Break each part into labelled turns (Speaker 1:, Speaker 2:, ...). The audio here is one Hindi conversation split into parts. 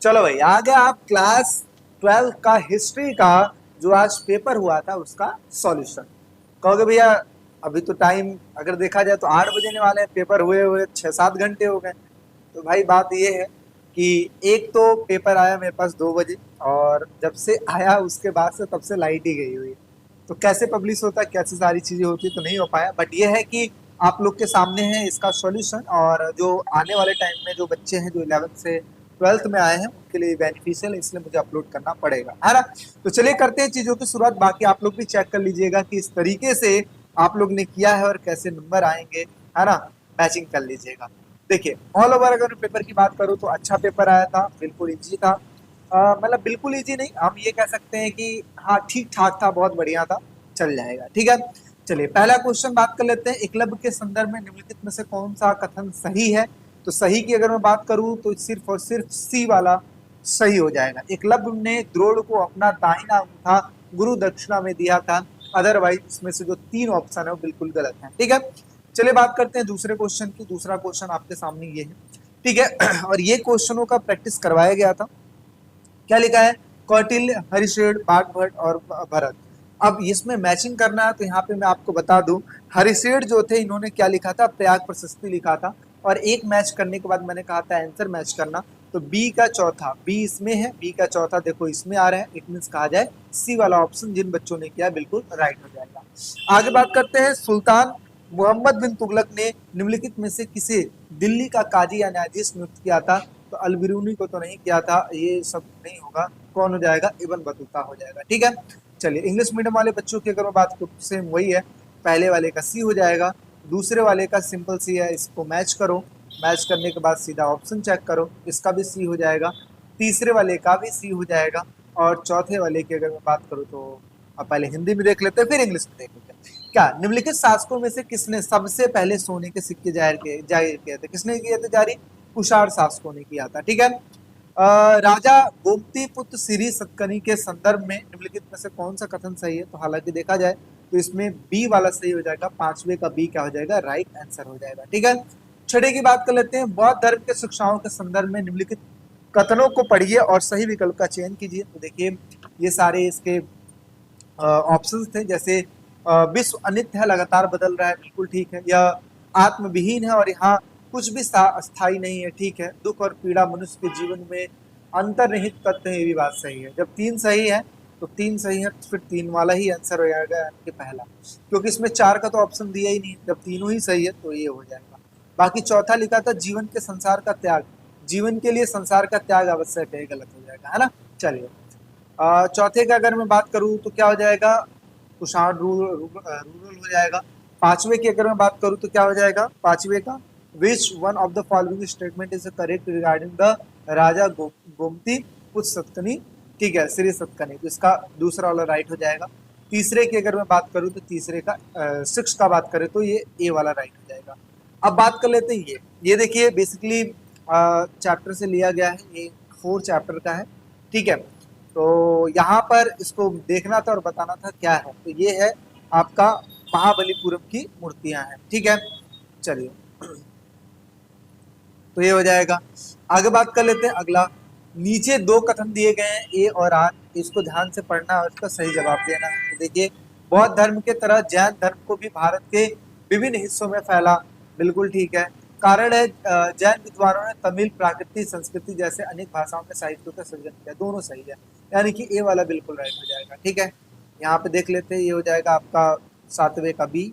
Speaker 1: चलो भाई आ गया आप क्लास 12 का हिस्ट्री का जो आज पेपर हुआ था उसका सॉल्यूशन। कहोगे भैया अभी तो टाइम अगर देखा जाए तो 8 बजने वाले हैं, पेपर हुए हुए 6-7 घंटे हो गए। तो भाई बात ये है कि एक तो पेपर आया मेरे पास 2 बजे, और जब से आया उसके बाद से तब से लाइट ही गई हुई है। तो कैसे पब्लिश होता है, कैसे सारी चीजें होती तो नहीं हो पाया, बट ये है कि आप लोग के सामने है इसका सॉल्यूशन। और जो आने वाले टाइम में जो बच्चे हैं जो 11th से 12th में आए हैं उनके लिए बेनिफिशियल है, इसलिए मुझे अपलोड करना पड़ेगा, है ना। तो चलिए करते हैं चीजों की शुरुआत। बाकी आप लोग भी चेक कर लीजिएगा कि इस तरीके से आप लोग ने किया है और कैसे नंबर आएंगे, है ना। मैचिंग कर लीजिएगा। देखिए ऑल ओवर अगर पेपर की बात करूं तो अच्छा पेपर आया था, बिल्कुल इजी था। मतलब बिल्कुल इजी नहीं, हम ये कह सकते हैं कि हाँ ठीक ठाक था, बहुत बढ़िया था, चल जाएगा, ठीक है। चलिए पहला क्वेश्चन बात कर लेते हैं। एकलव्य के संदर्भ में निम्नलिखित में से कौन सा कथन सही है। तो सही की अगर मैं बात करूं तो सिर्फ और सिर्फ सी वाला सही हो जाएगा। एकलव्य ने द्रोण को अपना दाहिना अंगूठा गुरु दक्षिणा में दिया था, अदरवाइज इसमें से जो 3 ऑप्शन है वो बिल्कुल गलत है, ठीक है। चलिए बात करते हैं दूसरे क्वेश्चन की। दूसरा क्वेश्चन आपके सामने ये है, ठीक है। और ये क्वेश्चनों का प्रैक्टिस करवाया गया था। क्या लिखा है, कौटिल्य, हरिश्रेष्ठ, बागभट्ट और भरत। अब इसमें मैचिंग करना है तो यहाँ पे मैं आपको बता दूं, हरिश्रेष्ठ जो थे इन्होंने क्या लिखा था, प्रयाग प्रशस्ति लिखा था। और एक मैच करने के बाद मैंने कहा था आंसर मैच करना, तो बी का चौथा, बी इसमें है, बी का चौथा देखो इसमें आ रहा है, इट मीन्स कहा जाए सी वाला ऑप्शन जिन बच्चों ने किया बिल्कुल राइट हो जाएगा। आगे बात करते हैं, सुल्तान मोहम्मद बिन तुगलक ने निम्नलिखित में से किसे दिल्ली का काजी या न्यायाधीश नियुक्त किया था। तो अलबिरूनी को तो नहीं किया था, ये सब नहीं होगा, कौन हो जाएगा, इब्न बतूता हो जाएगा, ठीक है। चलिए इंग्लिश मीडियम वाले बच्चों की अगर मैं बात करूं सेम वही है, पहले वाले का सी हो जाएगा, दूसरे वाले का सिंपल सी है, इसको मैच करो, मैच करने के बाद सीधा ऑप्शन चेक करो, इसका भी सी हो जाएगा, तीसरे वाले का भी सी हो जाएगा, और चौथे वाले की अगर मैं बात करूं तो अब पहले हिंदी में देख लेते हैं फिर इंग्लिश में देख लेते हैं। क्या निम्नलिखित शासकों में से किसने सबसे पहले सोने के सिक्के जारी किए थे, किसने किए थे जारी, कुषाण शासकों ने किया था, ठीक है। राजा गोमतीपुत्र श्री सतकर्णी के संदर्भ में निम्नलिखित में से कौन सा कथन सही है। तो हालांकि देखा जाए तो इसमें बी वाला सही हो जाएगा, पांचवे का बी क्या हो जाएगा, राइट आंसर हो जाएगा, ठीक है। छठे की बात कर लेते हैं, बौद्ध धर्म के शिक्षाओं के संदर्भ में निम्नलिखित कथनों को पढ़िए और सही विकल्प का चयन कीजिए। तो देखिए ये सारे इसके ऑप्शंस थे, जैसे विश्व अनित्य है, लगातार बदल रहा है, बिल्कुल ठीक है। यह आत्मविहीन है और यहाँ कुछ भी स्थायी नहीं है, ठीक है। दुख और पीड़ा मनुष्य के जीवन में अंतर्निहित तथ्य है, ये भी बात सही है। जब 3 सही है तो 3 सही है तो फिर 3 वाला ही आंसर हो जाएगा, यानी कि पहला, क्योंकि इसमें 4 का तो ऑप्शन दिया ही नहीं, जब तीनों ही सही है तो ये हो जाएगा। बाकी चौथा लिखा था जीवन के संसार का त्याग, जीवन के लिए संसार का त्याग आवश्यक है, गलत हो जाएगा, है ना। चलिए चौथे का अगर मैं बात करूं तो क्या हो जाएगा, कुषाण रूरल हो जाएगा। पांचवे की अगर मैं बात करूं तो क्या हो जाएगा, पांचवे का which one of the following statement is correct regarding the Raja Gautamiputra Satakarni, ठीक है, श्री सतकर्णी, तो इसका दूसरा वाला राइट हो जाएगा। तीसरे की अगर मैं बात करूं तो तीसरे का 6 का बात करें तो ये ए वाला राइट हो जाएगा। अब बात कर लेते हैं ये देखिए बेसिकली चैप्टर से लिया गया है, ये 4 चैप्टर का है, ठीक है। तो यहाँ पर इसको देखना था और बताना था क्या है, तो ये है आपका महाबलीपुरम की मूर्तियां हैं, ठीक है। चलिए तो ये हो जाएगा। आगे बात कर लेते हैं अगला, नीचे 2 कथन दिए गए हैं ए और आर, इसको ध्यान से पढ़ना और इसका सही जवाब देना है। तो देखिए बौद्ध धर्म के तरह जैन धर्म को भी भारत के विभिन्न हिस्सों में फैला, बिल्कुल ठीक है। कारण है जैन विद्वानों ने तमिल, प्राकृतिक, संस्कृति जैसे अनेक भाषाओं में साहित्य का सृजन किया, दोनों सही है, यानी कि ए वाला बिल्कुल राइट हो जाएगा, ठीक है। यहाँ पे देख लेते हैं, ये हो जाएगा आपका 7वें का बी।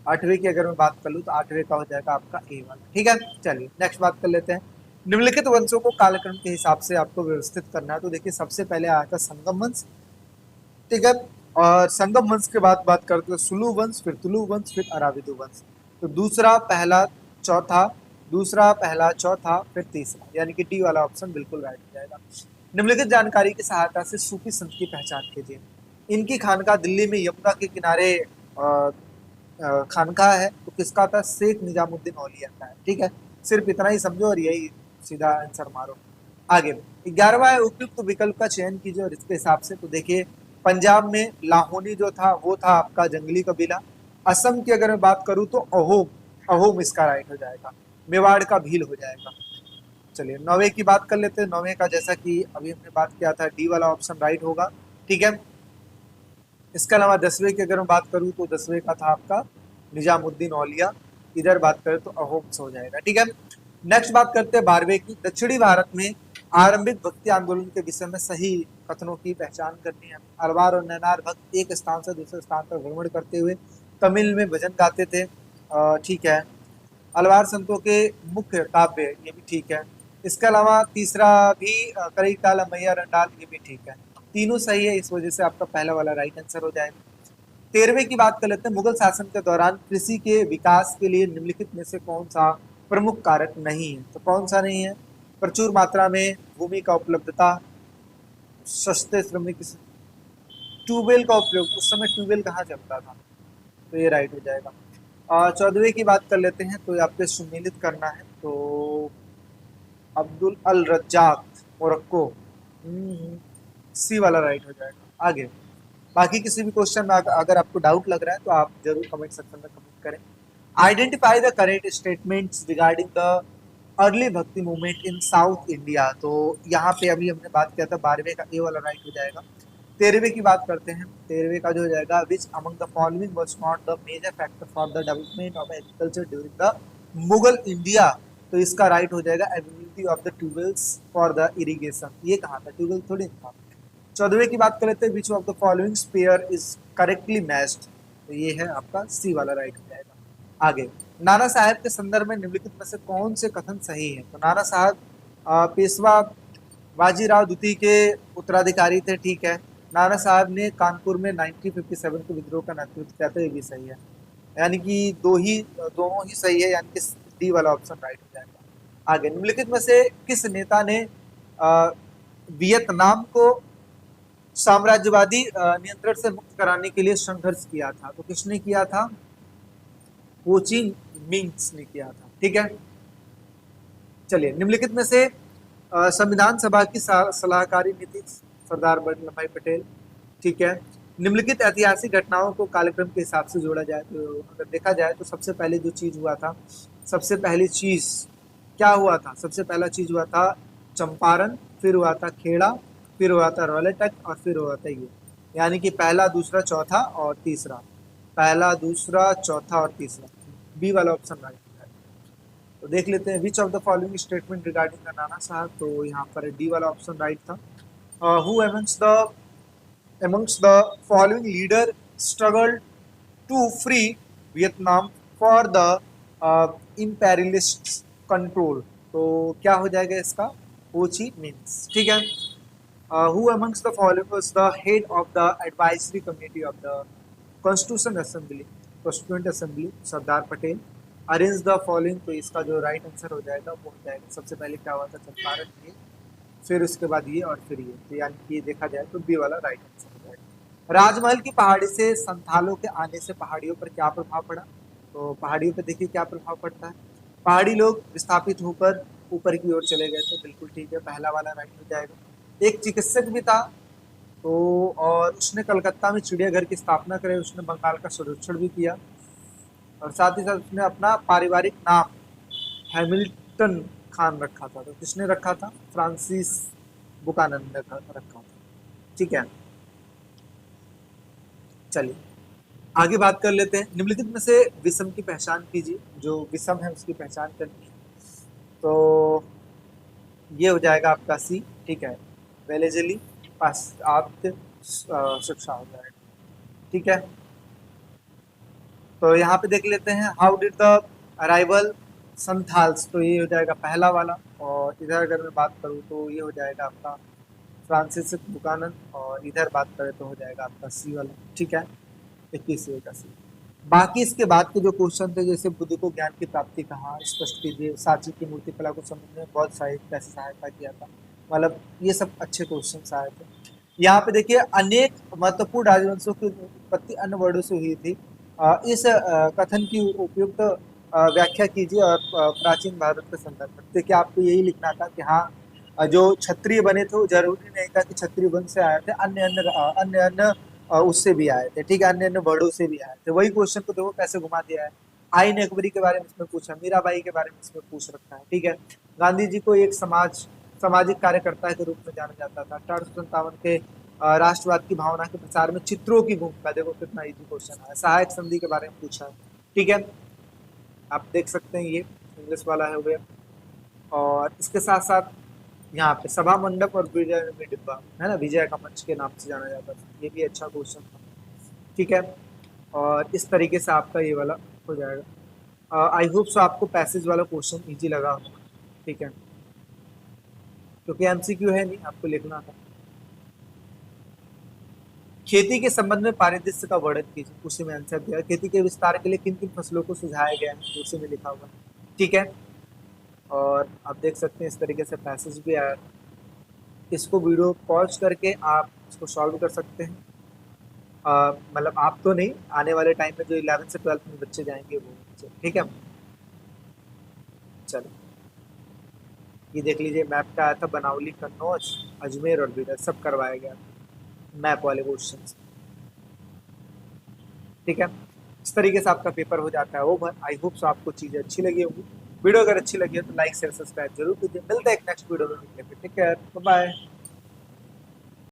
Speaker 1: 8वें की अगर मैं बात कर लूँ तो 8वें का हो जाएगा आपका ए वाला, ठीक है। चलिए नेक्स्ट बात कर लेते हैं, निम्नलिखित वंशों को कालक्रम के हिसाब से आपको व्यवस्थित करना है। तो देखिए सबसे पहले आया था संगम वंश, ठीक है। और संगम वंश के बाद बात करते हैं सुलु वंश, फिर तुलु वंश, फिर अराविदु वंश। तो दूसरा पहला चौथा, दूसरा पहला चौथा फिर तीसरा, यानी कि डी वाला ऑप्शन बिल्कुल राइट हो जाएगा। निम्नलिखित जानकारी की सहायता से सूफी संत की पहचान कीजिए। इनकी खानका दिल्ली में यमुना के किनारे खानका है, तो किसका था, शेख निजामुद्दीन औलिया का है, ठीक है। सिर्फ इतना ही समझो और यही सीधा आंसर मारो। आगे 11वां है, उपयुक्त विकल्प का चयन कीजिए और इसके हिसाब से। तो देखिए पंजाब में लाहौनी जो था वो था आपका जंगली कबीला। असम की अगर मैं बात करूं तो अहोम, अहोम इसका राइट हो जाएगा। मेवाड़ का भील हो जाएगा। चलिए 9वें की बात कर लेते हैं। 9वें का जैसा कि अभी हमने बात किया था, डी वाला ऑप्शन राइट होगा, ठीक है। इसके अलावा 10वें की अगर मैं बात करूं तो 10वें का था आपका निजामुद्दीन औलिया, इधर बात करें तो अहोम्स हो जाएगा, ठीक है। नेक्स्ट बात करते हैं 12वें की। दक्षिणी भारत में आरंभिक भक्ति आंदोलन के विषय में सही कथनों की पहचान करनी है। अलवार और नैनार भक्त एक स्थान से दूसरे स्थान पर भ्रमण करते हुए तमिल में भजन गाते थे, ठीक है। अलवार संतों के मुख्य काव्य, ये भी ठीक है। इसके अलावा तीसरा भी कई काल मैया रंडाल, ये भी ठीक है। तीनों सही है, इस वजह से आपका पहला वाला राइट आंसर हो जाएगा। 13वें की बात कर लेते हैं। मुगल शासन के दौरान कृषि के विकास के लिए निम्नलिखित में से कौन सा प्रमुख कारक नहीं है? तो कौन सा नहीं है? प्रचुर मात्रा में भूमि का उपलब्धता, सस्ते श्रमिक, ट्यूबवेल का उपयोग। उस समय ट्यूबवेल कहाँ चलता था? तो ये राइट हो जाएगा। 14वें की बात कर लेते हैं, तो आपको सुमेलित करना है, तो अब्दुल अल रज्जाक मोरक्को, सी वाला राइट हो जाएगा। आगे बाकी किसी भी क्वेश्चन में अगर आपको डाउट लग रहा है तो आप जरूर कमेंट सेक्शन में कमेंट करें। Identify the correct statements regarding the early भक्ति मूवमेंट इन साउथ इंडिया। तो यहाँ पे अभी हमने बात किया था, 12वें का ए वाला राइट हो जाएगा। 13वें की बात करते हैं। 13वें का जो हो जाएगा, which among the following was not the major factor for the development of agriculture during the Mughal India. तो इसका राइट हो जाएगा, availability of the tubewells for the irrigation. ये कहाँ था? ट्यूबवेल थोड़ी था। 14वें की बात कर लेते हैं, which of the following spare is correctly matched. तो ये है आपका सी वाला राइट हो जाएगा। आगे नाना साहब के संदर्भ में निम्नलिखित में से कौन से कथन सही है? तो नाना साहब पेशवा बाजीराव द्वितीय के उत्तराधिकारी थे, ठीक है। नाना साहब ने कानपुर में 1957 के विद्रोह का नेतृत्व किया था, ये भी सही है। यानी कि दोनों ही सही है, यानी कि डी वाला ऑप्शन राइट हो जाएगा। आगे निम्नलिखित में से किस नेता ने वियतनाम को साम्राज्यवादी नियंत्रण से मुक्त कराने के लिए संघर्ष किया था? तो किसने किया था? हो ची मिंह ने किया था, ठीक है। चलिए निम्नलिखित में से संविधान सभा की सलाहकारी नीति सरदार वल्लभ भाई पटेल, ठीक है। निम्नलिखित ऐतिहासिक घटनाओं को कालक्रम के हिसाब से जोड़ा जाए तो अगर देखा जाए तो सबसे पहले जो चीज हुआ था, सबसे पहली चीज क्या हुआ था? सबसे पहला चीज हुआ था चंपारण, फिर हुआ था खेड़ा, फिर हुआ था रौलटक और फिर हुआ था ये, यानी कि पहला, दूसरा, चौथा और तीसरा। पहला, दूसरा, चौथा और तीसरा, बी वाला ऑप्शन राइट है। तो देख लेते हैं, which of the following statement regarding the नाना साहब। तो यहाँ पर डी वाला ऑप्शन राइट था। Who amongst the following leader struggled to free Vietnam for the imperialists control। तो क्या हो जाएगा इसका? हो ची मिन्ह, ठीक है। Who amongst the following was the head of the advisory committee of the Constituent Assembly? Sardar Patel. Arrange the following, तो इसका जो राइट आंसर हो जाएगा वो हो जाएगा, सबसे पहले क्या हुआ था? चंपारण ये, फिर उसके बाद ये और फिर ये, तो यानी कि देखा जाए तो बी वाला राइट आंसर हो जाएगा। राजमहल की पहाड़ी से संथालों के आने से पहाड़ियों पर क्या प्रभाव पड़ा? तो पहाड़ियों पर देखिए क्या प्रभाव पड़ता है। पहाड़ी लोग विस्थापित होकर ऊपर की ओर चले गए थे, बिल्कुल ठीक है, पहला वाला राइट हो जाएगा। एक चिकित्सक भी था, तो और उसने कलकत्ता में चिड़ियाघर की स्थापना करे, उसने बंगाल का संरक्षण भी किया, और साथ ही साथ उसने अपना पारिवारिक नाम हैमिल्टन खान रखा था। तो किसने रखा था? फ्रांसिस बुकानन ने रखा था, ठीक है। चलिए आगे बात कर लेते हैं। निम्नलिखित में से विषम की पहचान कीजिए। जो विषम है उसकी पहचान करनी है, तो ये हो जाएगा आपका सी, ठीक है। वेलेजली पास आप शिक्षा हो जाएगा, ठीक है। तो यहाँ पे देख लेते हैं, how did the arrival Santhals. तो ये हो जाएगा पहला वाला, और इधर अगर मैं बात करूँ तो ये हो जाएगा आपका फ्रांसिस बुकानन, और इधर बात करें तो हो जाएगा आपका सी वाला, ठीक है। 21वें का सी। बाकी इसके बाद के जो क्वेश्चन थे, जैसे बुद्ध को ज्ञान की प्राप्ति कहाँ स्पष्ट कीजिए, सांची की मूर्ति कला को समझने में बहुत सारी कैसे सहायता किया था, मतलब ये सब अच्छे क्वेश्चन आए थे। यहाँ पे देखिए, अनेक महत्वपूर्ण राजवंशों की उत्पत्ति अन्य वर्णों से हुई थी। इस कथन की उपयुक्त व्याख्या कीजिए और प्राचीन भारत के संदर्भ में। देखिए आपको यही लिखना था कि हाँ, जो क्षत्रिय बने थे वो जरूरी नहीं था कि क्षत्रिय वंश से आए थे, अन्य अन्य उससे भी आए थे, ठीक है, अन्य अन्य वर्णों से भी आए थे। वही क्वेश्चन को देखो कैसे घुमा दिया है। आईन अकबरी के बारे में इसमें पूछा, मीराबाई के बारे में इसमें पूछ रखा है, ठीक है। गांधी जी को एक सामाजिक कार्यकर्ता के रूप में जाना जाता था। 1857 के राष्ट्रवाद की भावना के प्रचार में चित्रों की भूमिका, देखो कितना इजी क्वेश्चन है। सहायक संधि के बारे में पूछा है, ठीक है, आप देख सकते हैं, ये इंग्लिश वाला है हो गया। और इसके साथ साथ यहाँ पे सभा मंडप और विजय में डिब्बा है ना, विजय का मंच के नाम से जाना जाता था, ये भी अच्छा क्वेश्चन था, ठीक है। और इस तरीके से आपका ये वाला हो जाएगा। आई होप सो आपको पैसेज वाला क्वेश्चन इजी लगा होगा, ठीक है, क्योंकि एमसीक्यू है नहीं, आपको लिखना था। खेती के संबंध में परिदृश्य का वर्णन कीजिए, उसी में आंसर दिया। खेती के विस्तार के लिए किन किन फसलों को सुझाया गया है, उसी में लिखा हुआ, ठीक है। और आप देख सकते हैं इस तरीके से पैसेज भी आया। इसको वीडियो पॉज करके आप इसको सॉल्व कर सकते हैं। मतलब आप तो नहीं, आने वाले टाइम में जो 11 से 12 में बच्चे जाएंगे वो, ठीक है। चलो ये देख लीजिए, मैप का आया था, बनावली, कन्नौज, अजमेर और बीदर, सब करवाया गया मैप वाले क्वेश्चन, ठीक है। इस तरीके से आपका पेपर हो जाता है ओवर। आई होप सो आपको चीजें अच्छी लगी होगी। वीडियो अगर अच्छी लगी हो तो लाइक शेयर सब्सक्राइब जरूर कीजिए। मिलते हैं एक नेक्स्ट वीडियो में, टेक केयर, बाय।